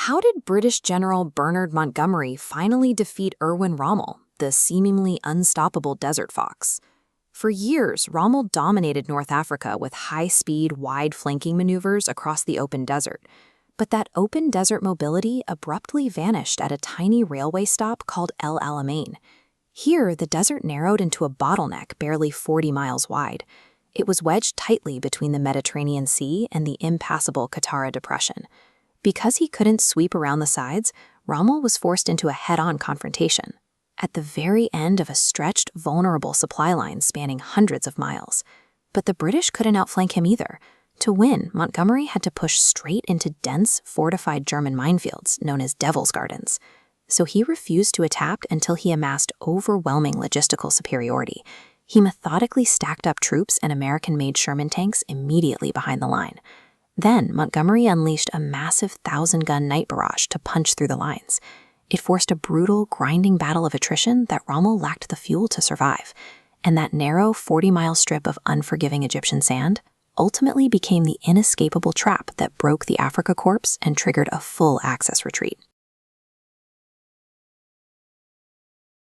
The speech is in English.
How did British General Bernard Montgomery finally defeat Erwin Rommel, the seemingly unstoppable desert fox? For years, Rommel dominated North Africa with high-speed, wide-flanking maneuvers across the open desert. But that open desert mobility abruptly vanished at a tiny railway stop called El Alamein. Here, the desert narrowed into a bottleneck barely 40 miles wide. It was wedged tightly between the Mediterranean Sea and the impassable Qattara Depression. Because he couldn't sweep around the sides, Rommel was forced into a head-on confrontation, at the very end of a stretched, vulnerable supply line spanning hundreds of miles. But the British couldn't outflank him either. To win, Montgomery had to push straight into dense, fortified German minefields known as Devil's Gardens. So he refused to attack until he amassed overwhelming logistical superiority. He methodically stacked up troops and American-made Sherman tanks immediately behind the line. Then, Montgomery unleashed a massive 1,000-gun night barrage to punch through the lines. It forced a brutal, grinding battle of attrition that Rommel lacked the fuel to survive. And that narrow 40-mile strip of unforgiving Egyptian sand ultimately became the inescapable trap that broke the Afrika Korps and triggered a full-access retreat.